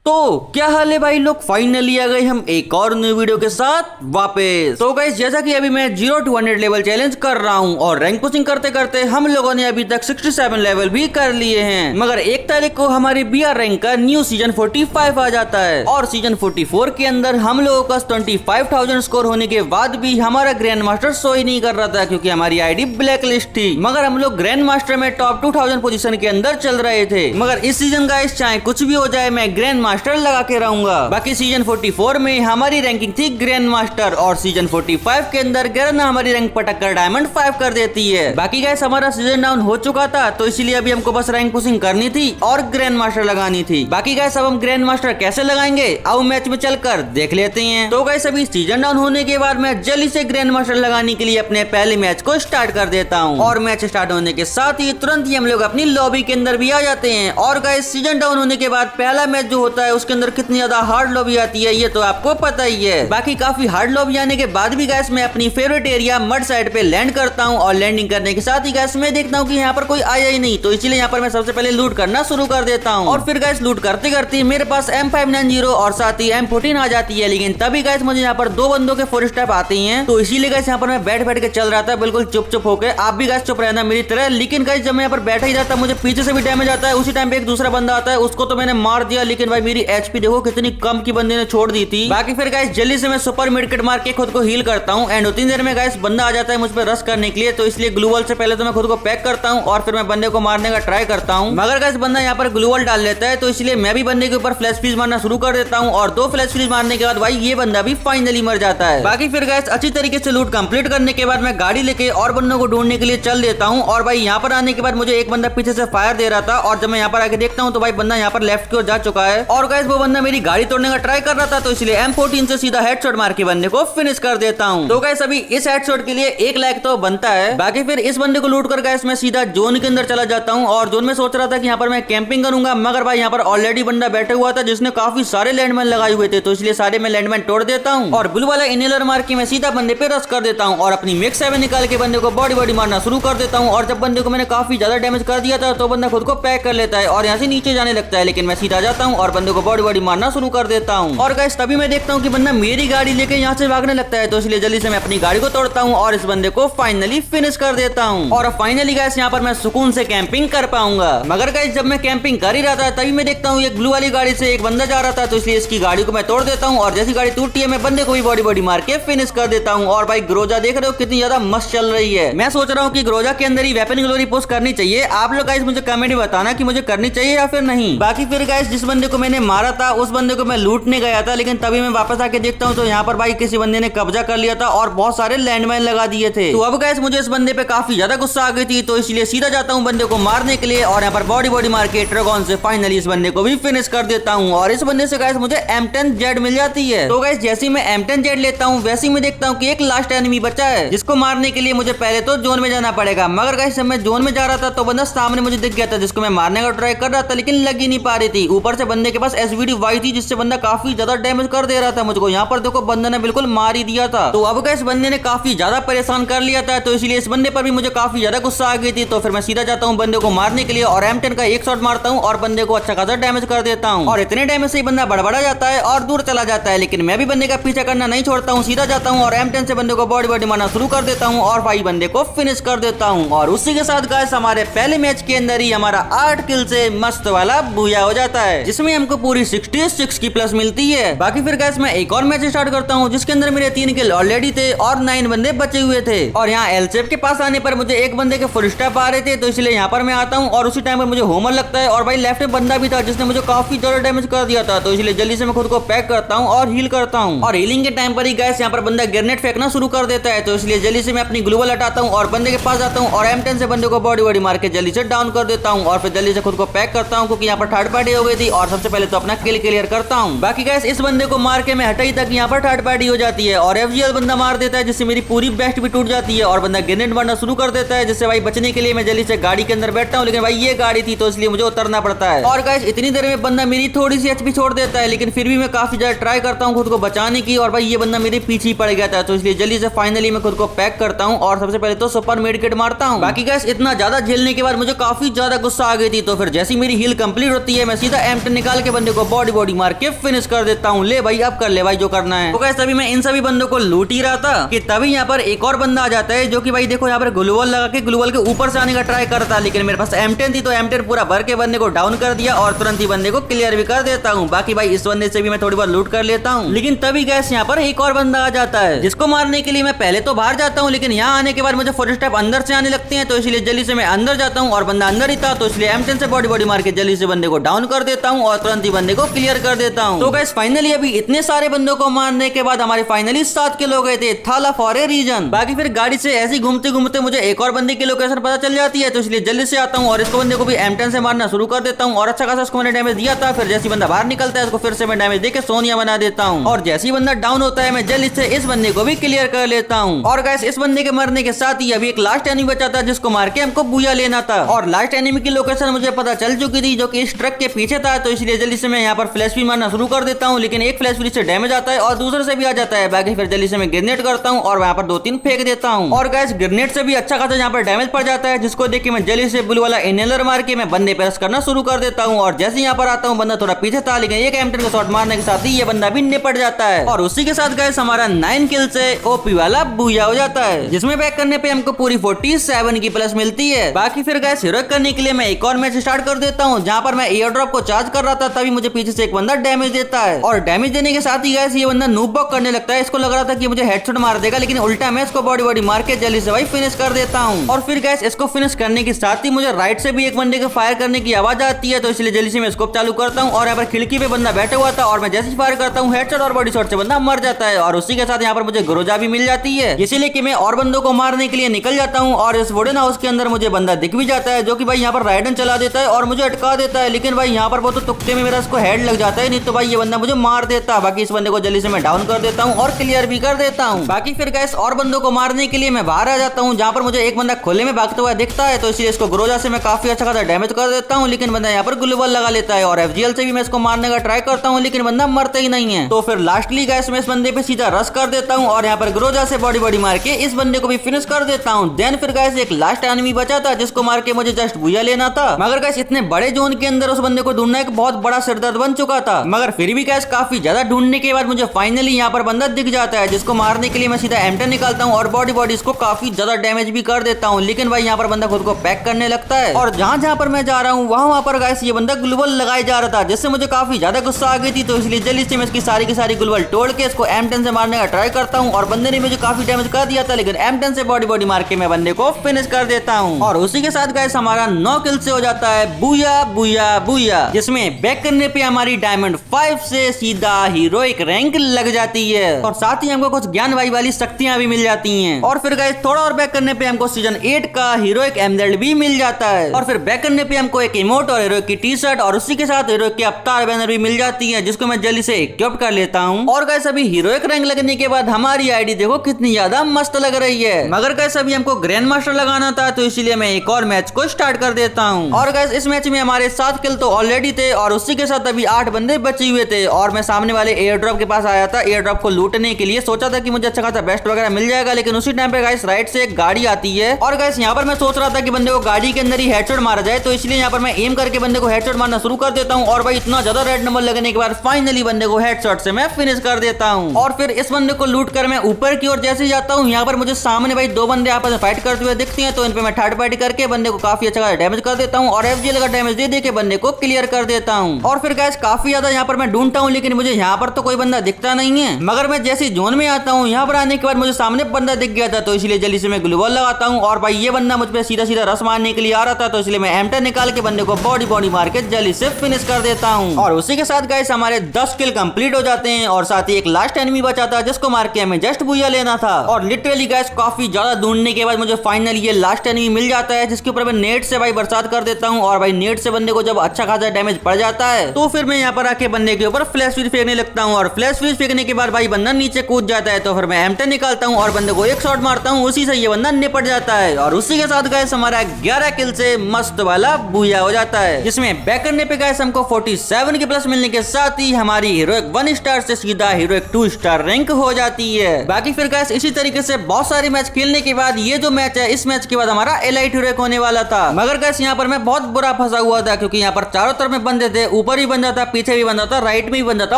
तो क्या हाल है भाई लोग, फाइनली आ गए हम एक और न्यू वीडियो के साथ वापस। तो गाइस जैसा कि अभी मैं 0 to 100 लेवल चैलेंज कर रहा हूं और रैंक पुशिंग करते करते हम लोगों ने अभी तक 67 लेवल भी कर लिए हैं, मगर 1 तारीख को हमारी BR रैंक का न्यू सीजन 45 आ जाता है और सीजन 44 के अंदर हम लोगों का 25,000 स्कोर होने के बाद भी हमारा ग्रैंड मास्टर शो ही नहीं कर रहा था क्योंकि हमारी आईडी ब्लैक लिस्ट थी। मगर हम लोग ग्रैंड मास्टर में टॉप 2000 पोजीशन के अंदर चल रहे थे। मगर इस सीजन गाइस चाहे कुछ भी हो जाए मैं ग्रैंड मास्टर लगा के रहूंगा। बाकी सीजन 44 में हमारी रैंकिंग थी ग्रैंड मास्टर और सीजन 45 के अंदर गरना हमारी रैंक पटक कर डायमंड 5 कर देती है। बाकी गाइस हमारा सीजन डाउन हो चुका था तो इसीलिए अभी हमको बस रैंक पुशिंग करनी थी और ग्रैंड मास्टर लगानी थी। बाकी गाइस अब हम ग्रैंड मास्टर कैसे लगाएंगे आओ मैच में चलकर देख लेते हैं। तो गाइस अभी सीजन डाउन होने के बाद मैं जल्दी से ग्रैंड मास्टर लगाने के लिए अपने पहले मैच को स्टार्ट कर देता हूँ और मैच स्टार्ट होने के साथ ही तुरंत ही हम लोग अपनी लॉबी के अंदर भी आ जाते हैं। और गाइस सीजन डाउन होने के बाद पहला मैच जो होता है उसके अंदर कितनी ज्यादा हार्ड लॉबी आती है ये तो आपको पता ही है। बाकी काफी हार्ड लॉबी आने के बाद भी गाइस मैं अपनी फेवरेट एरिया मड साइड पे लैंड करता हूँ और लैंडिंग करने के साथ ही गाइस मैं देखता हूँ कि यहाँ पर कोई आया ही नहीं, तो इसलिए यहाँ पर मैं सबसे पहले लूट करना शुरू कर देता हूँ। और फिर गाइस लूट करते करते मेरे पास M590 और साथ ही M14 आ जाती है, लेकिन तभी गाइस मुझे यहाँ पर 2 बंदों के 4 स्टेप आते हैं, तो इसीलिए गाइस यहाँ पर मैं बैठ बैठ के चल रहा था बिल्कुल चुप चुप होकर। आप भी गाइस चुप रहना मेरी तरह। लेकिन गाइस जब मैं यहाँ पर बैठा ही जाता मुझे पीछे से भी डैमेज आता है। उसी टाइम पे एक दूसरा बंदा आता है, उसको तो मैंने मार दिया, लेकिन भाई मेरी HP देखो कितनी कम की बंदे ने छोड़ दी थी। बाकी फिर गाइस जल्दी से मैं सुपर मिडकिट मार के खुद को हील करता हूँ एंड उतनी देर में गाइस बंदा आ जाता है मुझ पर रश करने के लिए, तो इसलिए ग्लूवॉल से पहले तो मैं खुद को पैक करता हूँ और फिर मैं बंदे को मारने का ट्राई करता हूँ। मगर गाइस बंदा यहाँ पर ग्लूवॉल डाल लेता है, तो इसलिए मैं भी बंदे के ऊपर फ्लैश फ्रीज मारना शुरू कर देता हूँ और 2 फ्लैश फ्रीज मारने के बाद भाई ये बंदा भी फाइनली मर जाता है। बाकी फिर गाइस अच्छी तरीके से लूट कंप्लीट करने के बाद मैं गाड़ी लेके और बंदों को ढूंढने के लिए चल देता हूँ। और भाई यहाँ पर आने के बाद मुझे एक बंदा पीछे से फायर दे रहा था और जब मैं यहाँ पर आके देखता हूँ तो भाई बंदा यहाँ पर लेफ्ट की ओर जा चुका है और गाइस वो बंदा मेरी गाड़ी तोड़ने का ट्राई कर रहा था, तो इसलिए M14 से सीधा हेडशॉट मार के बंदे को फिनिश कर देता हूँ। तो गाइस अभी इस हेडशॉट के लिए 1 लाख तो बनता है। बाकी फिर इस बंदे को लूट कर गाइस मैं सीधा जोन के अंदर चला जाता हूँ और जोन में सोच रहा था कि यहाँ पर मैं कैंपिंग करूंगा, मगर भाई यहाँ पर ऑलरेडी बंदा बैठा हुआ था जिसने काफी सारे लैंडमैन लगाए हुए थे, तो इसलिए सारे मैं लैंडमैन तोड़ देता हूँ और ब्लू वाला इनहेलर मार के मैं सीधा बंदे पे रश कर देता हूँ और अपनी मैक्स 7 निकाल के बंदे को बॉडी मारना शुरू कर देता हूँ। और जब बंदे को मैंने काफी ज्यादा डैमेज कर दिया था तो बंदा खुद को पैक कर लेता है और यहाँ से नीचे जाने लगता है, लेकिन मैं सीधा जाता हूँ और बंदे को बॉडी मारना शुरू कर देता हूँ। और गाइस तभी मैं देखता हूँ कि बंदा मेरी गाड़ी लेके यहाँ से भागने लगता है, तो इसलिए जल्दी से मैं अपनी गाड़ी को तोड़ता हूँ और इस बंदे को फाइनली फिनिश कर देता हूँ और फाइनली गाइस यहाँ पर मैं सुकून से कैंपिंग कर पाऊंगा। मगर गाइस जब मैं कैंपिंग कर ही रहा था तभी मैं देखता हूँ एक ब्लू वाली गाड़ी से एक बंदा जा रहा था, तो इसलिए इसकी गाड़ी को मैं तोड़ देता हूँ और जैसी गाड़ी टूटती है मैं बंदे को भी बॉडी मार के फिनिश कर देता हूँ। और भाई ग्रोजा देख रहे हो कितनी ज्यादा मस्त चल रही है। मैं सोच रहा हूँ कि ग्रोजा के अंदर ही वेपन ग्लोरी पोस्ट करनी चाहिए। आप लोग गाइस मुझे कमेंट में बताना कि मुझे करनी चाहिए या फिर नहीं। बाकी फिर गाइस जिस बंदे को मैंने मारा था उस बंदे को मैं लूटने गया था, लेकिन तभी मैं वापस आके देखता हूँ तो यहाँ पर भाई किसी बंदे ने कब्जा कर लिया था और बहुत सारे लैंडमाइन लगा दिए थे। तो अब गाइस मुझे इस बंदे पे काफी ज्यादा गुस्सा आ गई थी, तो इसलिए सीधा जाता हूँ बंदे को मारने के लिए और यहाँ पर बॉडी मार के ड्रैगन से फाइनली इस बंदे को भी फिनिश कर देता हूँ और इस बंदे से गाइस मुझे M10Z मिल जाती है। तो गाइस जैसे मैं M10Z लेता हूँ वैसे ही मैं देखता हूँ कि एक लास्ट एनिमी बचा है जिसको मारने के लिए मुझे पहले तो जोन में जाना पड़ेगा। मगर गाइस जब मैं जोन में जा रहा था तो बंदा सामने मुझे दिख गया था जिसको मैं मारने का ट्राई कर रहा था, लेकिन लग ही नहीं पा रही थी। ऊपर से बंदे के पास SVD-Y थी जिससे बंदा काफी ज्यादा डैमेज कर दे रहा था मुझको। यहाँ पर देखो बंदे ने बिल्कुल मार ही दिया था। तो अब गाइस बंदे ने काफी ज्यादा परेशान कर लिया था, तो इसलिए इस बंदे पर भी मुझे काफी ज्यादा गुस्सा आ गई थी। तो फिर मैं सीधा जाता हूँ बंदे को मारने के लिए और M10 का एक शॉट मारता हूँ और बंदे को अच्छा खासा डैमेज कर देता हूँ और इतने डैमेज से बंदा बड़बड़ा जाता है और दूर चला जाता है। लेकिन मैं भी बंदे का पीछा करना नहीं छोड़ता हूँ, सीधा जाता हूँ और M10 से बंदे को बॉडी मारना शुरू कर देता हूँ और भाई बंदे को फिनिश कर देता हूँ। और उसी के साथ गाइस हमारे पहले मैच के अंदर ही हमारा 8 किल से मस्त वाला बूया हो जाता है जिसमें हमको पूरी 66 की प्लस मिलती है। बाकी फिर गाइस मैं एक और मैच स्टार्ट करता हूँ जिसके अंदर मेरे 3 किल ऑलरेडी थे और 9 बंदे बचे हुए थे। और यहाँ एलसेफ के पास आने पर मुझे एक बंदे के फुल स्टेप आ रहे थे, तो इसलिए यहाँ पर मैं आता हूँ और उसी टाइम पर मुझे होमर लगता है और भाई लेफ्ट में बंदा भी था जिसने मुझे काफी ज्यादा डैमेज कर दिया था, तो इसलिए जल्दी से मैं खुद को पैक करता हूँ और हील करता हूँ। और हीलिंग के टाइम पर ही गाइस यहाँ पर बंदा ग्रेनेड फेंकना शुरू कर देता है, तो इसलिए जल्दी से मैं अपनी ग्लूवॉल हटाता हूँ और बंदे के पास आता हूँ और M10 से बंदे को बॉडी मार के जल्दी से डाउन कर देता हूँ और फिर जल्दी से खुद को पैक करता हूँ क्योंकि यहाँ पर थर्ड पार्टी हो गई थी और सबसे पहले तो अपना किल क्लियर करता हूँ। बाकी गाइस इस बंदे को मार के मैं हटाई तक यहाँ पर थर्ड पार्टी हो जाती है और FGL बंदा मार देता है जिससे मेरी पूरी बेस्ट भी टूट जाती है और बंदा ग्रेनेड मारना शुरू कर देता है, जिससे भाई बचने के लिए मैं जल्दी से गाड़ी के अंदर बैठता हूँ, लेकिन भाई ये गाड़ी थी तो इसलिए मुझे उतरना पड़ता है। और गाइस इतनी देर में बंदा मेरी थोड़ी सी HP छोड़ देता है, लेकिन फिर भी मैं काफी ज्यादा ट्राई करता हूँ खुद को बचाने की और भाई ये बंदा मेरे पीछे ही पड़ गया था, तो इसलिए जल्दी से फाइनली मैं खुद को पैक करता हूँ और सबसे पहले तो सुपर मेडिकेट मारता हूँ। बाकी गाइस इतना ज्यादा झेलने के बाद मुझे काफी ज्यादा गुस्सा आ गई थी, तो फिर जैसी मेरी हील कंप्लीट होती है मैं सीधा M10 निकाल के बंदे को बॉडी बॉडी मार के फिनिश कर देता हूँ। ले भाई अब कर ले भाई जो करना है। तो गाइस अभी मैं इन सभी बंदों को लूट ही रहा था कि तभी यहाँ पर एक और बंदा आ जाता है जो कि भाई देखो यहाँ पर ग्लूवल लगा के ग्लूवल के ऊपर से आने का ट्राई करता, लेकिन मेरे पास M10 थी तो M10 पूरा भर के बंदे को डाउन कर दिया और तुरंत ही बंदे को क्लियर भी कर देता हूँ। बाकी भाई इस बंदे से भी मैं थोड़ी बहुत लूट कर लेता हूँ, लेकिन तभी गैस यहाँ पर एक और बंदा आ जाता है जिसको मारने के लिए मैं पहले तो बाहर जाता हूँ, लेकिन यहाँ आने के बाद मुझे फुटस्टेप अंदर से आने लगते हैं, तो इसलिए जल्दी से मैं अंदर जाता हूँ और बंदा अंदर ही था, तो इसलिए M10 से बॉडी बॉडी मार के जल्दी से बंदे को डाउन कर देता हूँ और तुरंत ही बंदे को क्लियर कर देता हूँ। तो गाइस फाइनली अभी इतने सारे बंदों को मारने के बाद हमारे फाइनली 7 किल हो गए थे, थाला फॉर ए रीजन। बाकी फिर गाड़ी से ऐसे घूमते घूमते मुझे एक और बंदे की लोकेशन पता चल जाती है, तो इसलिए जल्दी से आता हूँ और इसको बंदे को भी M10 से मारना शुरू कर देता हूँ और अच्छा खासा उसको मैंने डैमेज दिया था। फिर जैसे बंदा बाहर निकलता है उसको फिर से मैं डैमेज देके सोनिया बना देता हूँ और जैसे ही बंदा डाउन होता है मैं जल्दी से इस बंदे को भी क्लियर कर लेता हूँ। और गाइस इस बंदे के मरने के साथ ही अभी एक लास्ट एनिमी बचा था जिसको मार के हमको बूया लेना था और लास्ट एनिमी की लोकेशन मुझे पता चल चुकी थी जो कि इस ट्रक के पीछे था, तो इसलिए जल्दी से मैं यहाँ पर फ्लैश भी मारना शुरू कर देता हूँ, लेकिन एक फ्लैश से डैमेज आता है और दूसरे से भी आ जाता है। बाकी फिर जल्दी से मैं ग्रेनेड करता हूँ और वहाँ पर 2-3 फेंक देता हूँ और गाइस ग्रेनेड से भी अच्छा खासा यहाँ पर डैमेज पड़ जाता है, जिसको देख के मैं जल्दी से ब्लू वाला इनहेलर मार के मैं बंदे पे रश करना शुरू कर देता हूँ। और जैसे यहाँ पर आता हूँ बंदा थोड़ा पीछे था, लेकिन एक M10 का शॉट मारने के साथ ही ये बंदा भी निपट जाता है और उसी के साथ गाइस हमारा 9 किल से ओपी वाला बूया हो जाता है, जिसमें बैक करने पे हमको पूरी 47 की प्लस मिलती है। बाकी फिर गाइस हीरोइक करने के लिए मैं एक और मैच स्टार्ट कर देता हूँ, जहाँ पर मैं एयर ड्रॉप को चार्ज कर रहा था तभी मुझे पीछे से एक बंदा डैमेज देता है और डैमेज देने के साथ ही गाइस ये बंदा नूब बॉक करने लगता है। इसको लग रहा था कि मुझे हेडशॉट मार देगा, लेकिन उल्टा मैं इसको बॉडी बॉडी मार के जल्दी से भाई फिनिश कर देता हूँ। और फिर गाइस इसको फिनिश करने के साथ ही मुझे राइट से भी एक बंदे के फायर करने की आवाज आती है, तो इसलिए जल्दी से मैं स्कोप चालू करता हूँ और यहाँ पर खिड़की पे बंदा बैठा हुआ था और मैं जैसे फायर करता हूँ हेडशॉट और बॉडी शॉट से बंदा मर जाता है और उसी के साथ यहाँ पर मुझे ग्रोजा भी मिल जाती है, इसीलिए कि मैं और बंदों को मारने के लिए निकल जाता हूँ और इस वुडन हाउस के अंदर मुझे बंदा दिख भी जाता है जो कि भाई यहाँ पर राइडन चला देता है और मुझे अटका देता है, लेकिन भाई यहाँ पर वो तो तुक्के में मेरा इसको हेड लग जाता है, नहीं तो भाई ये बंदा मुझे मार देता। बाकी इस बंदे को जल्दी से मैं डाउन कर देता हूँ और क्लियर भी कर देता हूँ। बाकी फिर गाइस और बंदों को मारने के लिए मैं बाहर आ जाता हूँ, जहाँ पर मुझे एक बंदा खुले में भागता हुआ दिखता है, तो इसलिए इसको ग्रोजा से मैं काफी अच्छा खासा डैमेज कर देता हूँ, लेकिन बंदा यहाँ पर ग्लूवल लगा लेता है और FGL से भी मैं इसको मारने का ट्राई करता हूँ, लेकिन बंदा मरता ही नहीं है। तो फिर लास्टली गाइस मैं इस बंदे पे सीधा रश कर देता हूँ और यहाँ पर ग्रोजा से बॉडी बॉडी मार के इस बंदे को भी फिनिश कर देता हूँ। देन फिर गाइस एक लास्ट एनिमी बचा था जिसको मार के मुझे जस्ट बूया लेना था, मगर गाइस इतने बड़े जोन के अंदर उस बंदे को ढूंढना एक बहुत बड़ा सिरदर्द बन चुका था। मगर फिर भी गाइस काफी ज्यादा ढूंढने के बाद मुझे फाइनली यहाँ पर बंदा दिख जाता है, जिसको मारने के लिए मैं सीधा M10 निकालता हूँ और बॉडी बॉडी इसको काफी ज्यादा डैमेज भी कर देता हूँ, लेकिन भाई यहाँ पर बंदा खुद को पैक करने लगता है और जहाँ जहाँ पर मैं जा रहा हूँ वहाँ पर गाइस ये बंदा ग्लूवल लगाए जा रहा था, जिससे मुझे काफी ज्यादा गुस्सा आ गई थी, तो इसलिए जल्दी से मैं इसकी सारी की सारी ग्लूवल तोड़ के इसको M10 से मारने का ट्राई करता हूँ और बंदे ने मुझे काफी डैमेज कर दिया था, लेकिन M10 से बॉडी बॉडी मार के मैं बंदे को फिनिश कर देता हूँ और उसी के साथ गाइस हमारा 9 किल से हो जाता है बूया बूया बूया, जिसमें बैक करने पे हमारी डायमंड 5 से सीधा हीरोइक रैंक लग जाती है और साथ ही हमको कुछ ज्ञान वाली शक्तियां भी मिल जाती हैं। और फिर गाइस थोड़ा और बैक करने पे हमको सीजन 8 का हीरोइक एमराल्ड भी मिल जाता है और फिर बैक करने पे हमको एक इमोट और हीरोइक की टी शर्ट और उसी के साथ हीरोइक की अवतार बैनर भी मिल जाती है, जिसको मैं जल्दी से इक्विप कर लेता हूँ। और गाइस अभी हीरोइक रैंक लगने के बाद हमारी आईडी देखो कितनी ज्यादा मस्त लग रही है, मगर गाइस अभी हमको ग्रैंड मास्टर लगाना था, तो इसलिए मैं एक और मैच को स्टार्ट कर देता हूँ। और गाइस इस मैच में हमारे 7 किल तो ऑलरेडी थे और उसी के साथ अभी 8 बंदे बचे हुए थे और मैं सामने वाले एयर ड्रॉप के पास आया था एयर ड्रॉप को लूटने के लिए। सोचा था कि मुझे अच्छा खासा बेस्ट वगैरह मिल जाएगा, लेकिन उसी टाइम पे गाइस राइट से एक गाड़ी आती है और गाइस यहाँ पर मैं सोच रहा था कि बंदे को गाड़ी के अंदर ही हेडशॉट मारा जाए, तो इसलिए यहाँ पर मैं एम करके बंदे को हेडशॉट मारना शुरू कर देता हूँ और भाई इतना ज्यादा रेड नंबर लगने के बाद फाइनली बंदे को हेडशॉट से मैं फिनिश कर देता हूँ। और फिर इस बंदे को लूट कर मैं ऊपर की ओर जैसे जाता हूँ, यहाँ पर मुझे सामने भाई 2 बंदे आपस में फाइट करते हुए दिखते हैं, तो इन पे मैं थर्ड पार्टी करके बंदे को काफी अच्छा डैमेज कर देता हूँ और FGL का डैमेज दे के बंदे को क्लियर कर देता हूँ। और फिर गाइस काफी ज्यादा यहाँ पर मैं ढूंढता हूँ, लेकिन मुझे यहाँ पर तो कोई बंदा दिखता नहीं है, मगर मैं जैसे जोन में आता हूँ यहाँ पर आने के बाद मुझे सामने बंदा दिख गया था, तो इसलिए जल्दी से मैं ग्लूवल लगाता हूँ और भाई ये बंदा मुझ पे सीधा सीधा रस मारने के लिए आ रहा था, तो इसलिए मैं M10 निकाल के बंदे को बॉडी बॉडी मार के जल्दी से फिनिश कर देता हूँ। और उसी के साथ गाइस हमारे 10 किल कंप्लीट हो जाते हैं और साथ ही एक लास्ट एनिमी बचा था जिसको मार के हमें जस्ट बूया लेना था। और लिटरली गाइस काफी ज्यादा ढूंढने के बाद मुझे फाइनली ये लास्ट एनिमी मिल जाता है, जिसके ऊपर मैं नेट से भाई बरसात कर देता हूँ और भाई नेट से बंदे को जब अच्छा खासा डैमेज पड़ जाता है तो फिर मैं यहाँ पर आके बंदे के ऊपर फ्लैश फ्यूज फेंकने लगता हूँ और फ्लैश फ्यूज फेंकने के बाद भाई बंदा नीचे कूद जाता है, तो फिर मैं M10 निकालता हूँ और बंदे को एक शॉट मारता हूँ, उसी से ये बंदा निपट जाता है। और उसी के साथ गाइस हमारा 11 किल से मस्त वाला बूया हो जाता है, जिसमें बैक करने पे गाइस हमको 47 की प्लस मिलने के साथ ही हमारी हीरोइक 1 स्टार से सीधा हीरोइक 2 स्टार रैंक हो जाती है। बाकी फिर गाइस इसी तरीके से बहुत सारे मैच खेलने के बाद ये जो मैच है, इस मैच के बाद हमारा एलाइट हीरोइक होने वाला था, मगर गाइस यहाँ पर मैं बहुत बुरा फंसा हुआ था, क्योंकि यहाँ पर चारों तरफ में बंदे थे, ऊपर भी बन जाता, पीछे भी बन जाता, राइट में भी बन जाता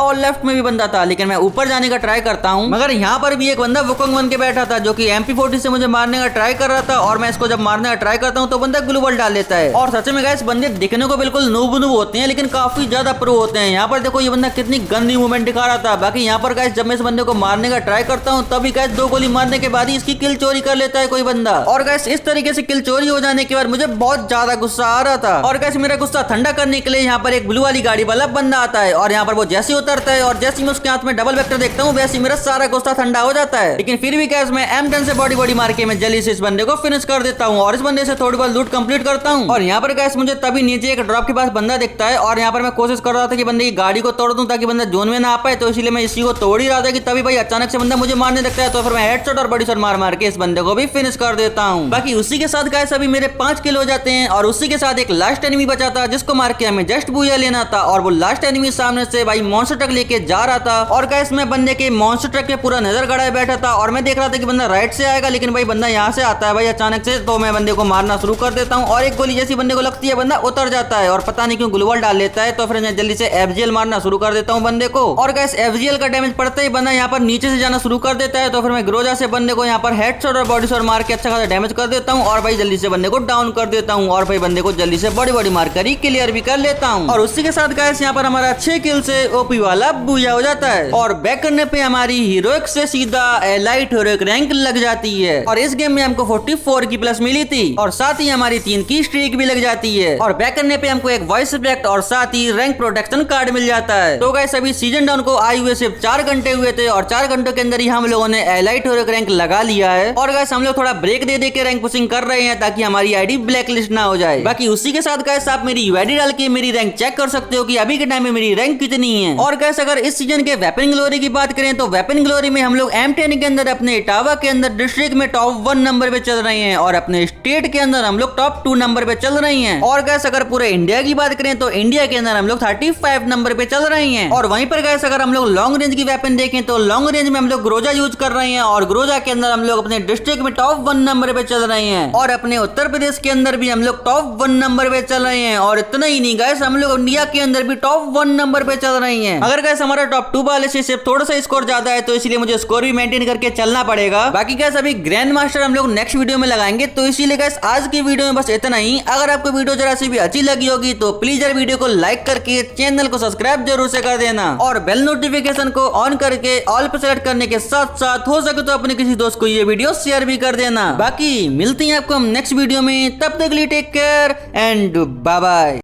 और लेफ्ट में भी बन जाता, लेकिन मैं ऊपर जाने का ट्राई करता हूँ। मगर यहाँ पर भी एक बंदा वुकोंग बन के बैठा था जो कि MP40 से मुझे मारने का ट्राई कर रहा था, और मैं इसको जब मारने का ट्राई करता हूँ तो बंदा ग्लू वॉल डाल लेता है। और सच में गाइस बंदे दिखने को बिल्कुल नूब होते हैं, लेकिन काफी ज्यादा प्रो होते हैं। यहाँ पर देखो ये बंदा कितनी गंदी मूवमेंट दिखा रहा था। बाकी यहाँ पर गाइस जब मैं इस बंदे को मारने का ट्राई करता हूँ तभी गाइस 2 गोली मारने के बाद ही इसकी किल चोरी कर लेता है कोई बंदा। और गाइस इस तरीके से किल चोरी हो जाने के बाद मुझे बहुत ज्यादा गुस्सा आ रहा था। और गाइस मेरा गुस्सा ठंडा करने के लिए यहाँ पर एक ब्लू वाली गाड़ी वाला बंदा आता है, और यहाँ पर वो जैसे उतरता है और जैसे मैं उसके हाथ में डबल वेक्टर देखता हूँ वैसे मेरा सारा गुस्सा ठंडा हो जाता है। लेकिन फिर भी गाइस मैं M10 से बॉडी मार के मैं जल्दी से इस बंदे को फिनिश कर देता हूँ और इस बंदे से थोड़ी बहुत लूट कंप्लीट करता हूँ। और यहाँ पर गाइस मुझे तभी नीचे एक ड्रॉप के पास बंदा दिखता है, और यहाँ पर मैं कोशिश कर रहा था कि बंदे की गाड़ी को तोड़ दूं ताकि बंदा जोन में ना आ पाए, तो इसलिए मैं इसी को तोड़ ही रहा था कि तभी भाई अचानक से बंदा मुझे मारने लगता है। तो फिर मैं हेडशॉट और बॉडी शॉट मार के इस बंदे को भी फिनिश कर देता हूँ। बाकी उसी के साथ गाइस अभी मेरे 5 किल हो जाते हैं, और उसी के साथ एक लास्ट एनिमी बचा था जिसको मार के हमें जस्ट बूया लेना था, और वो लास्ट एनिमी सामने से भाई मॉन्स्टर ट्रक लेके जा रहा था। और गाइस मैं बंदे के मॉन्स्टर ट्रक के पूरा नजर गड़ाए बैठा था, और मैं देख रहा था कि बंदा राइट से आएगा, लेकिन भाई बंदा यहाँ से आता है भाई अचानक से। तो मैं बंदे को मारना शुरू कर देता हूँ, और एक गोली जैसी बंदे को लगती है बंदा उतर जाता है, और पता नहीं क्यों ग्लू वॉल डाल लेता है। तो फिर मैं जल्दी से FGL मारना शुरू कर देता हूँ बंदे को, और गाइस FGL का डैमेज पड़ते ही बंदा यहाँ पर नीचे से जाना शुरू कर देता है। तो फिर मैं ग्रोजा से बंदे को यहाँ पर हेडशॉट और बॉडी शॉट मार के अच्छा खासा डैमेज कर देता हूँ, और भाई जल्दी से बंदे को डाउन कर देता हूँ, और भाई बंदे को जल्दी से बॉडी मार कर ही क्लियर भी कर लेता हूँ। और उसी के साथ गाइस यहाँ पर हमारा 6 किल से OP वाला बूया हो जाता है, और बैक करने पे हमारी हीरोइक से सीधा एलाइट हीरोइक रैंक लग जाती है। और इस गेम में हमको 44 की प्लस मिली थी, और साथ ही हमारी 3 की स्ट्रीक भी लग जाती है, और बैक करने पे हमको एक वॉइस इफेक्ट और साथ ही रैंक प्रोटेक्शन कार्ड मिल जाता है। तो गाइस अभी सीजन डाउन को आए हुए सिर्फ 4 घंटे हुए थे, और 4 घंटों के अंदर ही हम लोगों ने एलाइट हीरोइक रैंक लगा लिया है। और गाइस हम लोग थोड़ा ब्रेक दे के रैंक पुशिंग कर रहे हैं ताकि हमारी आईडी ब्लैक लिस्ट ना हो जाए। बाकी उसी के साथ गाइस आप मेरी UID डाल के मेरी रैंक चेक कर सकते हो कि अभी के टाइम में मेरी रैंक कितनी है। और गाइस अगर इस सीजन के वेपन ग्लोरी की बात करें तो वेपन ग्लोरी में हम लोग M10 के अंदर अपने इटावा के अंदर डिस्ट्रिक्ट में टॉप 1 नंबर पे चल रहे हैं, और अपने स्टेट के अंदर हम लोग टॉप 2 नंबर पे चल रहे हैं। और गाइस अगर पूरे इंडिया की बात करें तो इंडिया के अंदर हम लोग 35 नंबर पे चल रहे हैं। और वहीं पर गाइस अगर हम लोग लॉन्ग रेंज की वेपन देखें तो लॉन्ग रेंज में हम लोग ग्रोजा यूज कर रहे हैं, और ग्रोजा के अंदर हम लोग अपने डिस्ट्रिक्ट में टॉप 1 नंबर पे चल रहे हैं, और अपने उत्तर प्रदेश के अंदर भी हम लोग टॉप 1 नंबर पे चल रहे हैं। और इतना ही नहीं गाइस हम लोग इंडिया के अंदर भी टॉप 1 नंबर पे चल रहे हैं। अगर गाइस हमारा टॉप 2 वाले से सिर्फ थोड़ा सा स्कोर ज्यादा है तो इसलिए मुझे स्कोर भी मेंटेन करके चलना पड़ेगा। बाकी गाइस अभी ग्रैंड मास्टर हम लोग नेक्स्ट वीडियो में लगाएंगे, तो इसीलिए गाइस आज की वीडियो में बस इतना ही। अगर आपको वीडियो जरा सी भी अच्छी लगी होगी तो प्लीज यार वीडियो को लाइक करके चैनल को सब्सक्राइब जरूर से कर देना, और बेल नोटिफिकेशन को ऑन करके ऑल पे सेलेक्ट करने के साथ साथ हो सके तो अपने किसी दोस्त को ये वीडियो शेयर भी कर देना। बाकी मिलते हैं आपको हम नेक्स्ट वीडियो में, तब तक के लिए take care and bye bye.